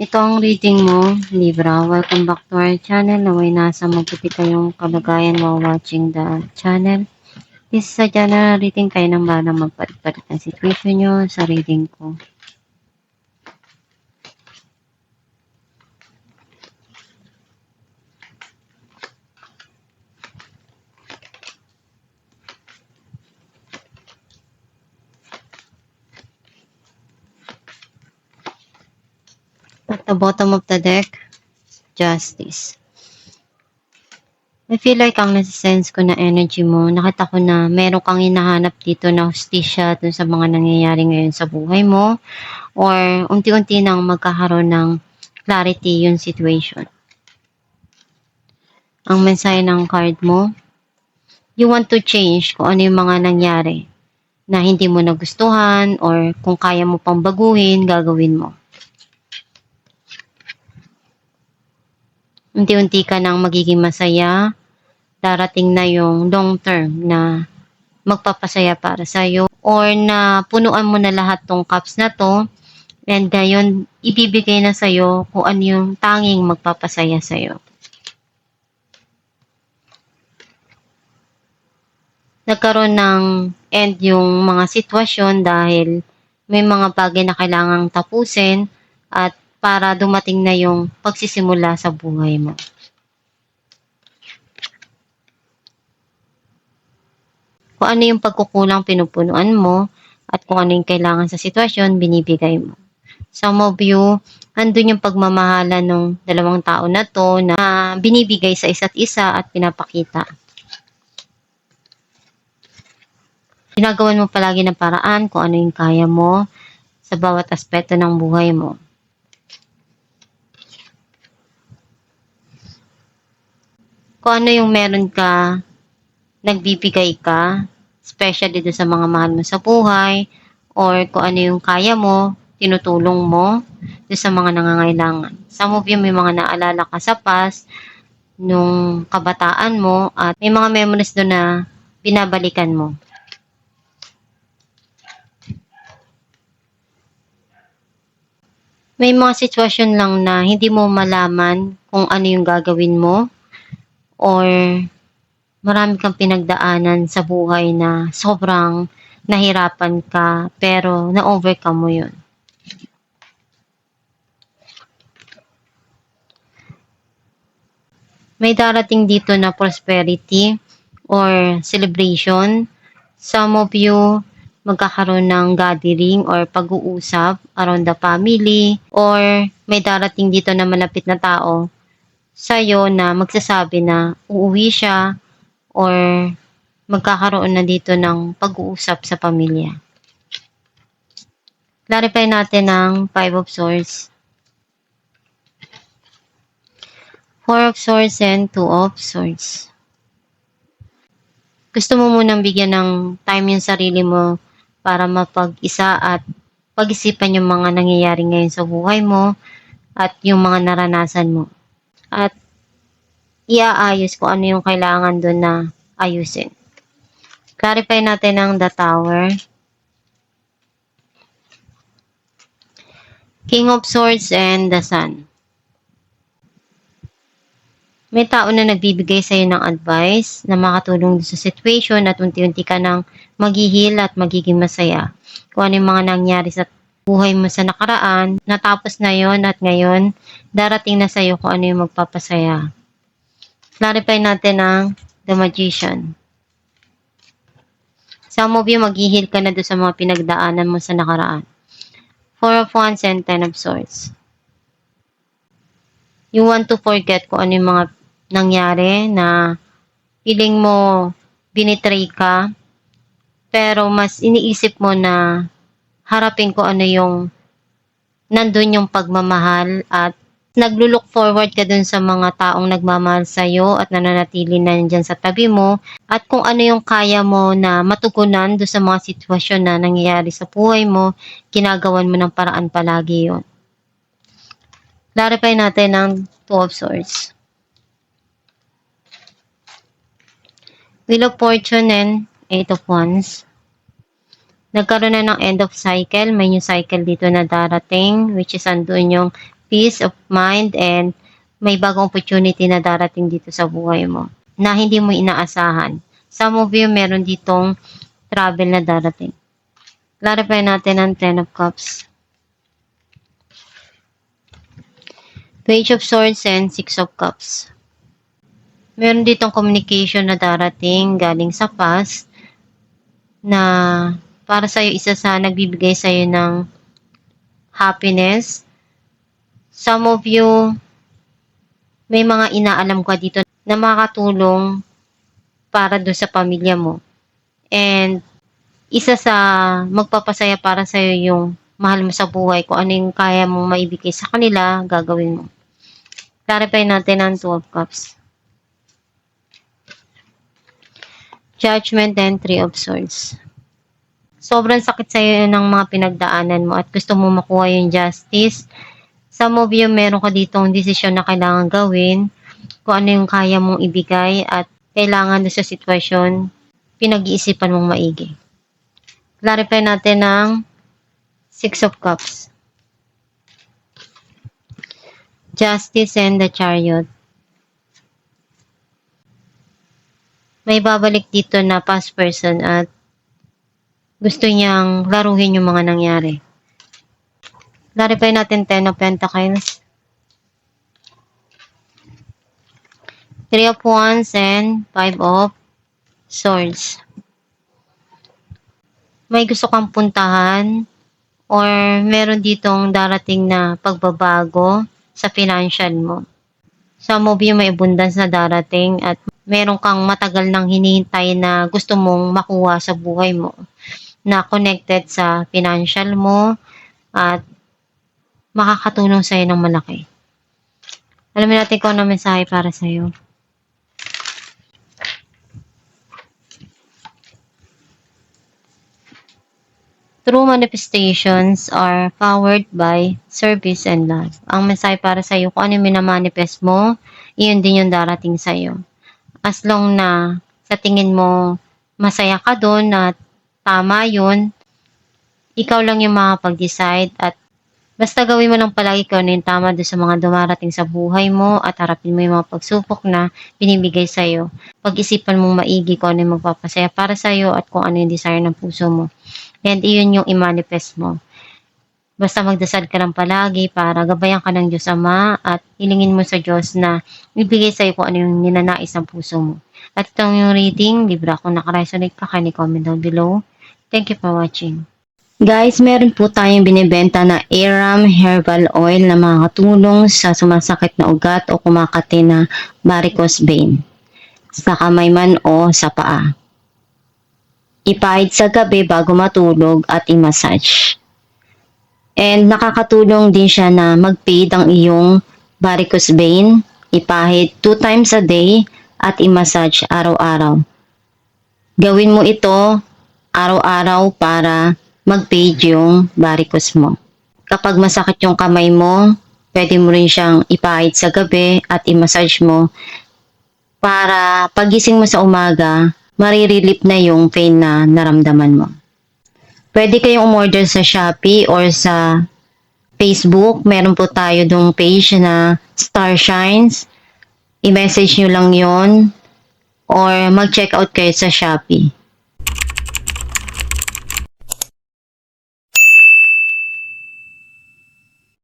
Ito ang reading mo, Libra. Welcome back to our channel. Naway nasa mabuti kayong kalagayan while watching the channel. This is a general reading, kayo nang balang magpalit-palit ang situation nyo sa reading ko. At the bottom of the deck, Justice. I feel like ang nasisense ko na energy mo, nakita ko na meron kang hinahanap dito na hustisya dun sa mga nangyayari ngayon sa buhay mo, or unti-unti nang magkakaroon ng clarity yung situation. Ang mensahe ng card mo, you want to change kung ano yung mga nangyari na hindi mo nagustuhan, or kung kaya mo pang baguhin, gagawin mo. Unti-unti ka nang magiging masaya, darating na yung long term na magpapasaya para sa'yo, or na punuan mo na lahat tong cups na to, and ngayon ibibigay na sa'yo kung ano yung tanging magpapasaya sa'yo. Nagkaroon ng end yung mga sitwasyon dahil may mga bagay na kailangang tapusin at para dumating na yung pagsisimula sa buhay mo. Kung ano yung pagkukulang pinupunuan mo at kung ano yung kailangan sa sitwasyon, binibigay mo. Some of you, andun yung pagmamahala ng dalawang tao na to na binibigay sa isa't isa at pinapakita. Ginagawan mo palagi ng paraan kung ano yung kaya mo sa bawat aspeto ng buhay mo. Kung ano yung meron ka, nagbibigay ka, especially doon sa mga mahal mo sa buhay, or kung ano yung kaya mo, tinutulong mo doon sa mga nangangailangan. Some of you, may mga naalala ka sa past, nung kabataan mo, at may mga memories doon na binabalikan mo. May mga sitwasyon lang na hindi mo malaman kung ano yung gagawin mo, or marami kang pinagdaanan sa buhay na sobrang nahirapan ka pero na-overcome mo yun. May darating dito na prosperity or celebration. Some of you, magkakaroon ng gathering or pag-uusap around the family, or may darating dito na malapit na tao sa'yo na magsasabi na uuwi siya, or magkakaroon na dito ng pag-uusap sa pamilya. Clarify natin ang Five of Swords, Four of Swords, and Two of Swords. Gusto mo munang bigyan ng time yung sarili mo para mapag-isa at pag-isipan yung mga nangyayari ngayon sa buhay mo at yung mga naranasan mo. At iaayos kung ano yung kailangan doon na ayusin. Clarify natin ang The Tower, King of Swords, and the Sun. May tao na nagbibigay sa'yo ng advice na makatulong sa situation at unti-unti ka nang maghihil at magiging masaya. Kung ano yung mga nangyari sa buhay mo sa nakaraan, natapos na yon at ngayon, darating na sa'yo kung ano yung magpapasaya. Clarify natin ang The Magician. Some of you, maghihil ka na doon sa mga pinagdaanan mo sa nakaraan. Four of Wands and Ten of Swords. You want to forget kung ano yung mga nangyari na feeling mo binitray ka, pero mas iniisip mo na harapin ko ano yung nandun yung pagmamahal, at naglulook forward ka dun sa mga taong nagmamahal sa'yo at nananatili na dyan sa tabi mo, at kung ano yung kaya mo na matugunan dun sa mga sitwasyon na nangyayari sa buhay mo, ginagawan mo ng paraan palagi yun. Clarify natin ang Two of Swords, Wheel of Fortune, and Eight of Wands. Nagkaroon na ng end of cycle. May new cycle dito na darating, which is andun yung peace of mind, and may bagong opportunity na darating dito sa buhay mo na hindi mo inaasahan. Some of you, meron ditong travel na darating. Clarify natin ang Ten of Cups, Page of Swords, and Six of Cups. Meron ditong communication na darating galing sa past na para sa'yo, isa sa nagbibigay sa'yo ng happiness. Some of you, may mga inaalam ka dito na makakatulong para doon sa pamilya mo. And isa sa magpapasaya para sa'yo yung mahal mo sa buhay, kung ano yung kaya mong maibigay sa kanila, gagawin mo. Clarify natin ang Two of Cups, Judgment, and Three of Swords. Sobrang sakit sa'yo ng mga pinagdaanan mo at gusto mo makuha yung justice. Some of you, meron ka ditong desisyon na kailangan gawin, kung ano yung kaya mong ibigay at kailangan doon sa sitwasyon, pinag-iisipan mong maigi. Clarify natin ang Six of Cups, Justice, and the Chariot. May babalik dito na past person at gusto niyang laruhin yung mga nangyari. Clarify natin Ten of Pentacles, Three of Wands, and Five of Swords. May gusto kang puntahan or meron ditong darating na pagbabago sa financial mo. Some of you, may abundance na darating at meron kang matagal nang hinihintay na gusto mong makuha sa buhay mo na connected sa financial mo at makakatulong sa'yo ng malaki. Alamin natin kung ano mensahe para sa'yo. True manifestations are powered by service and love. Ang mensahe para sa'yo, kung ano yung minamanifest mo, iyon din yung darating sa'yo. As long na sa tingin mo masaya ka doon at tama yun, ikaw lang yung makapag-decide at basta gawin mo lang palagi kung ano yung tama doon sa mga dumarating sa buhay mo at harapin mo yung mga pagsubok na binibigay sa'yo. Pag-isipan mong maigi kung ano yung magpapasaya para sa'yo at kung ano yung desire ng puso mo. And iyon yung i-manifest mo. Basta magdasal ka lang palagi para gabayan ka ng Diyos Ama at hilingin mo sa Diyos na ibigay sa'yo kung ano yung ninanais ng puso mo. At itong yung reading, libra kung nakaresonate ka, comment down below. Thank you for watching. Guys, meron po tayong binibenta na Aram Herbal Oil na makakatulong sa sumasakit na ugat o kumakati na varicose vein sa kamay man o sa paa. Ipahid sa gabi bago matulog at i-massage. And nakakatulong din siya na mag-fade ang iyong varicose vein. Ipahid 2 times a day at i-massage araw-araw. Gawin mo ito araw-araw para mag-fade yung varicose mo. Kapag masakit yung kamay mo, pwede mo rin siyang ipahid sa gabi at i-massage mo para pagising mo sa umaga, marirelip na yung pain na naramdaman mo. Pwede kayong umorder sa Shopee or sa Facebook. Meron po tayo dong page na Star Shines. I-message nyo lang yon or mag-check out kayo sa Shopee.